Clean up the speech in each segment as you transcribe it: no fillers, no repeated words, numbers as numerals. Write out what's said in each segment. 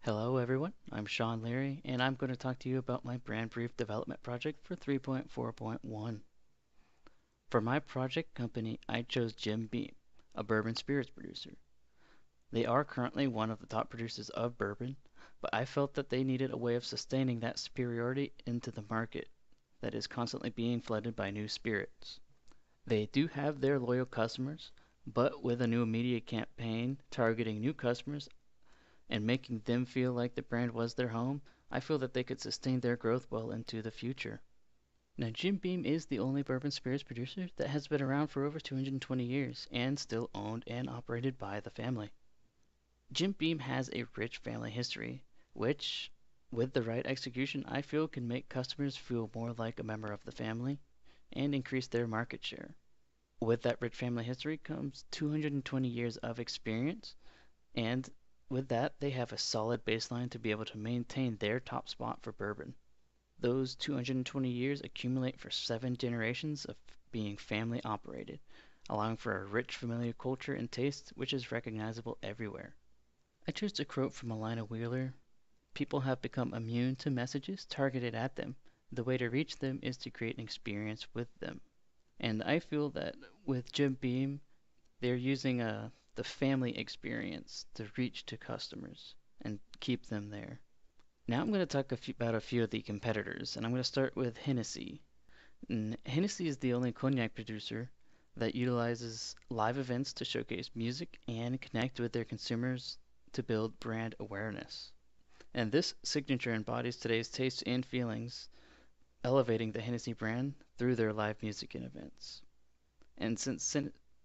Hello everyone, I'm Sean Leary, and I'm going to talk to you about my brand brief development project for 3.4.1. For my project company, I chose Jim Beam, a bourbon spirits producer. They are currently one of the top producers of bourbon, but I felt that they needed a way of sustaining that superiority into the market that is constantly being flooded by new spirits. They do have their loyal customers, but with a new media campaign targeting new customers, and making them feel like the brand was their home, I feel that they could sustain their growth well into the future. Now, Jim Beam is the only bourbon spirits producer that has been around for over 220 years and still owned and operated by the family. Jim Beam has a rich family history, which, with the right execution, I feel can make customers feel more like a member of the family and increase their market share. With that rich family history comes 220 years of experience, and with that, they have a solid baseline to be able to maintain their top spot for bourbon. Those 220 years accumulate for 7 generations of being family operated, allowing for a rich familiar culture and taste which is recognizable everywhere. I chose to quote from Elina Wheeler: "People have become immune to messages targeted at them. The way to reach them is to create an experience with them." And I feel that with Jim Beam, they're using the family experience to reach to customers and keep them there. Now I'm going to talk about a few of the competitors, and I'm going to start with Hennessy. And Hennessy is the only cognac producer that utilizes live events to showcase music and connect with their consumers to build brand awareness. And this signature embodies today's tastes and feelings, elevating the Hennessy brand through their live music and events. And since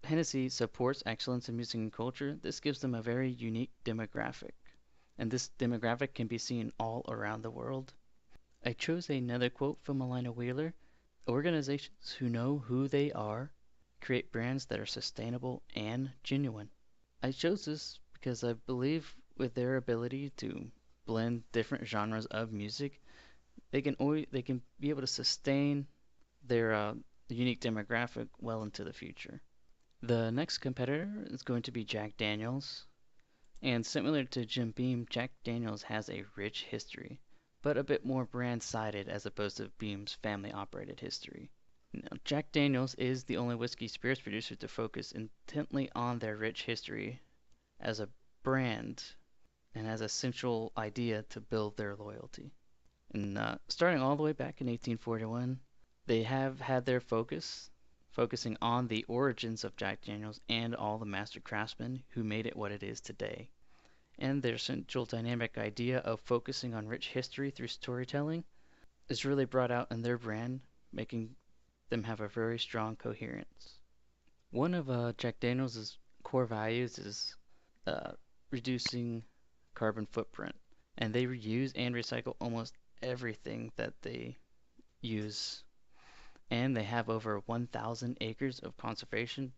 Hennessy supports excellence in music and culture, this gives them a very unique demographic. And this demographic can be seen all around the world. I chose another quote from Elina Wheeler: "Organizations who know who they are create brands that are sustainable and genuine." I chose this because I believe with their ability to blend different genres of music, they can be able to sustain their unique demographic well into the future. The next competitor is going to be Jack Daniels. And similar to Jim Beam, Jack Daniels has a rich history, but a bit more brand-sided as opposed to Beam's family-operated history. Now, Jack Daniels is the only whiskey spirits producer to focus intently on their rich history as a brand and as a central idea to build their loyalty. And starting all the way back in 1841, they have had their focusing on the origins of Jack Daniels and all the master craftsmen who made it what it is today. And their central dynamic idea of focusing on rich history through storytelling is really brought out in their brand, making them have a very strong coherence. One of Jack Daniels' core values is uh, reducing carbon footprint, and they reuse and recycle almost everything that they use, and they have over 1,000 acres of conservation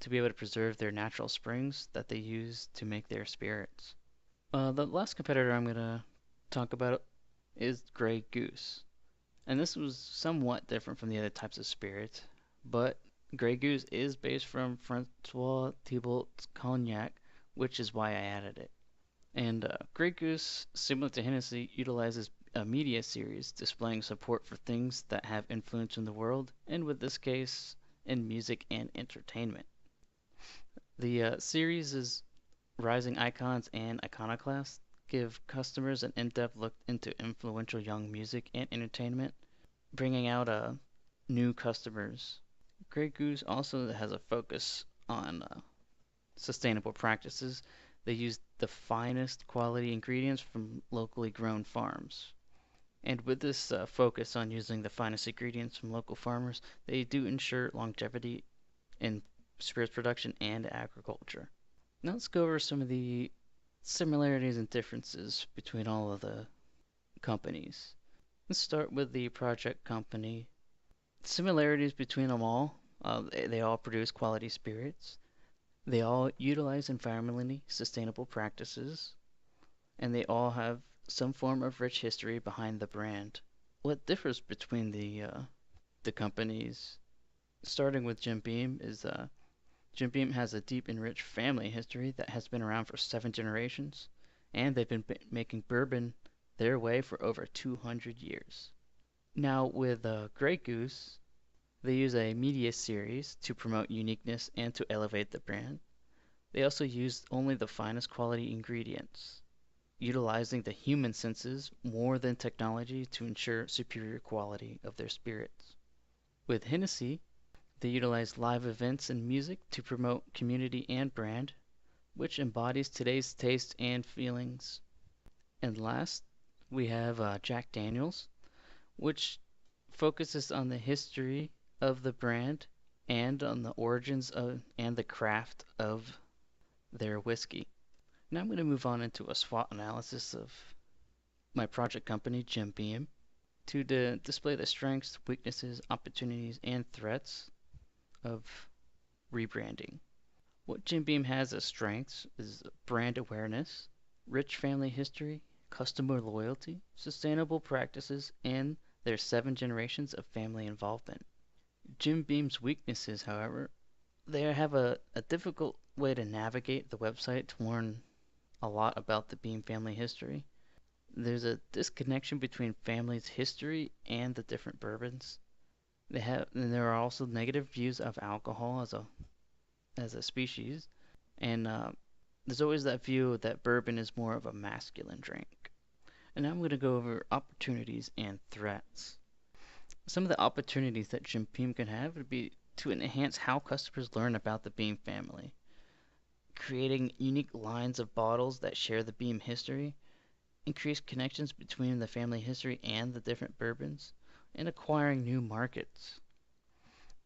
to be able to preserve their natural springs that they use to make their spirits. The last competitor I'm going to talk about is Grey Goose. And this was somewhat different from the other types of spirits, but Grey Goose is based from Francois Thibault's cognac, which is why I added it. And Grey Goose, similar to Hennessy, utilizes a media series displaying support for things that have influence in the world, and with this case, in music and entertainment. The series is rising icons and iconoclasts give customers an in-depth look into influential young music and entertainment, bringing out new customers. Grey Goose also has a focus on sustainable practices. They use the finest quality ingredients from locally grown farms. And with this focus on using the finest ingredients from local farmers, they do ensure longevity in spirits production and agriculture. Now let's go over some of the similarities and differences between all of the companies. Let's start with the project company. Similarities between them all: they all produce quality spirits, they all utilize environmentally sustainable practices, and they all have some form of rich history behind the brand. What differs between the companies, starting with Jim Beam, is Jim Beam has a deep and rich family history that has been around for 7 generations, and they've been making bourbon their way for over 200 years. Now, with Grey Goose, they use a media series to promote uniqueness and to elevate the brand. They also use only the finest quality ingredients, utilizing the human senses more than technology to ensure superior quality of their spirits. With Hennessy, they utilize live events and music to promote community and brand, which embodies today's taste and feelings. And last, we have Jack Daniels, which focuses on the history of the brand and on the origins of and the craft of their whiskey. Now I'm going to move on into a SWOT analysis of my project company, Jim Beam, to display the strengths, weaknesses, opportunities, and threats of rebranding. What Jim Beam has as strengths is brand awareness, rich family history, customer loyalty, sustainable practices, and their 7 generations of family involvement. Jim Beam's weaknesses, however, they have a difficult way to navigate the website to learn a lot about the Beam family history. There's a disconnection between family's history and the different bourbons. And there are also negative views of alcohol as a species, and there's always that view that bourbon is more of a masculine drink. And now I'm going to go over opportunities and threats. Some of the opportunities that Jim Beam can have would be to enhance how customers learn about the Beam family, creating unique lines of bottles that share the Beam history, increase connections between the family history and the different bourbons, and acquiring new markets.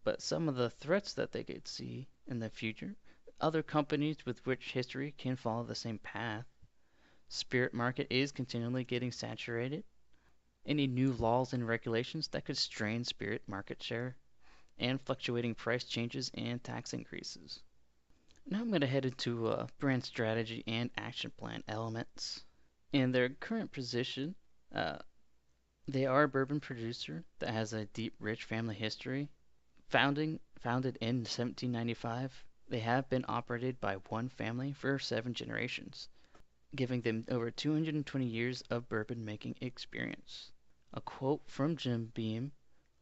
But some of the threats that they could see in the future, other companies with rich history can follow the same path. Spirit market is continually getting saturated. Any new laws and regulations that could strain spirit market share, and fluctuating price changes and tax increases. Now I'm going to head into brand strategy and action plan elements. In their current position, they are a bourbon producer that has a deep, rich family history. Founded in 1795, they have been operated by one family for 7 generations, giving them over 220 years of bourbon making experience. A quote from Jim Beam: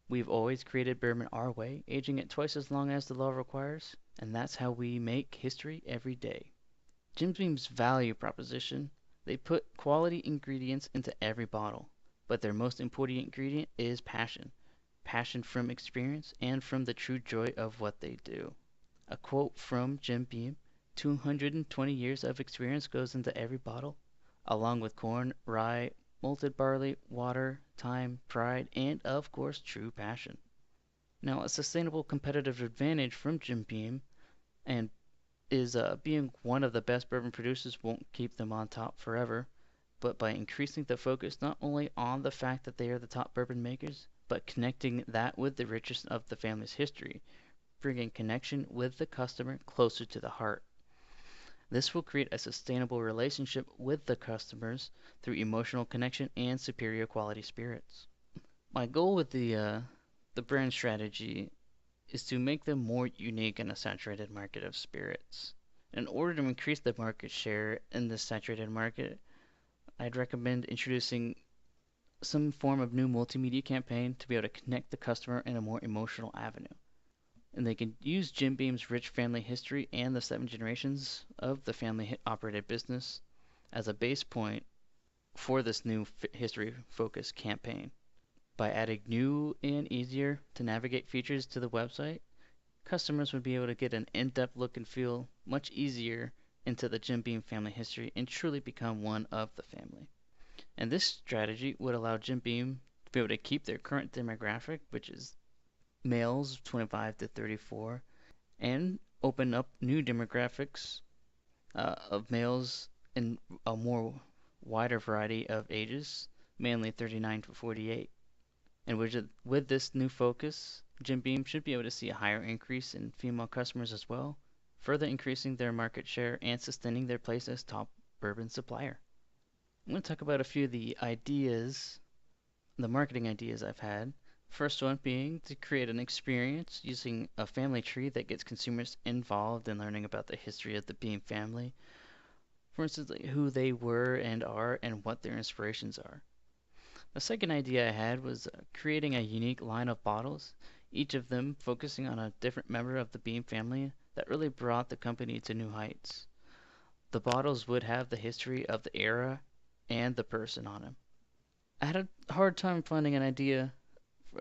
"We've always created bourbon our way, aging it twice as long as the law requires, and that's how we make history every day." Jim Beam's value proposition: they put quality ingredients into every bottle, but their most important ingredient is passion. Passion from experience and from the true joy of what they do. A quote from Jim Beam: 220 years of experience goes into every bottle, along with corn, rye, malted barley, water, time, pride, and of course true passion. Now, a sustainable competitive advantage from Jim Beam and is being one of the best bourbon producers won't keep them on top forever, but by increasing the focus not only on the fact that they are the top bourbon makers, but connecting that with the richness of the family's history, bringing connection with the customer closer to the heart. This will create a sustainable relationship with the customers through emotional connection and superior quality spirits. My goal with the brand strategy is to make them more unique in a saturated market of spirits. In order to increase the market share in this saturated market, I'd recommend introducing some form of new multimedia campaign to be able to connect the customer in a more emotional avenue. And they can use Jim Beam's rich family history and the 7 generations of the family operated business as a base point for this new history focused campaign. By adding new and easier to navigate features to the website, customers would be able to get an in-depth look and feel much easier into the Jim Beam family history and truly become one of the family. And this strategy would allow Jim Beam to be able to keep their current demographic, which is males 25 to 34, and open up new demographics of males in a more wider variety of ages, mainly 39 to 48. And with this new focus, Jim Beam should be able to see a higher increase in female customers as well, further increasing their market share and sustaining their place as top bourbon supplier. I'm going to talk about a few of the ideas, the marketing ideas I've had. First one being to create an experience using a family tree that gets consumers involved in learning about the history of the Beam family. For instance, like who they were and are and what their inspirations are. The second idea I had was creating a unique line of bottles, each of them focusing on a different member of the Beam family that really brought the company to new heights. The bottles would have the history of the era and the person on them. I had a hard time finding a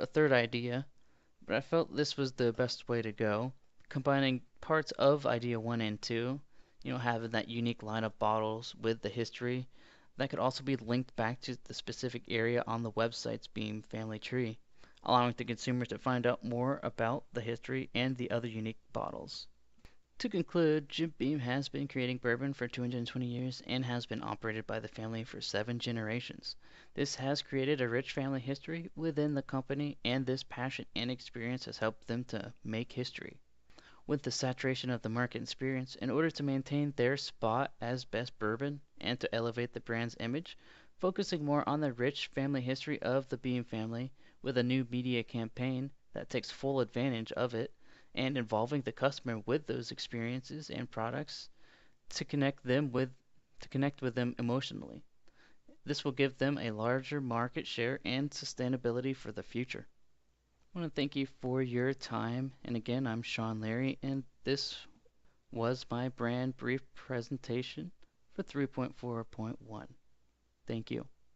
third idea, but I felt this was the best way to go, combining parts of idea 1 and 2, having that unique line of bottles with the history that could also be linked back to the specific area on the website's Beam family tree, allowing the consumer to find out more about the history and the other unique bottles. To conclude, Jim Beam has been creating bourbon for 220 years and has been operated by the family for 7 generations. This has created a rich family history within the company, and this passion and experience has helped them to make history. With the saturation of the market experience, in order to maintain their spot as best bourbon and to elevate the brand's image, focusing more on the rich family history of the Beam family with a new media campaign that takes full advantage of it and involving the customer with those experiences and products to connect with them emotionally. This will give them a larger market share and sustainability for the future. I want to thank you for your time. And again, I'm Sean Larry, and this was my brand brief presentation for 3.4.1. Thank you.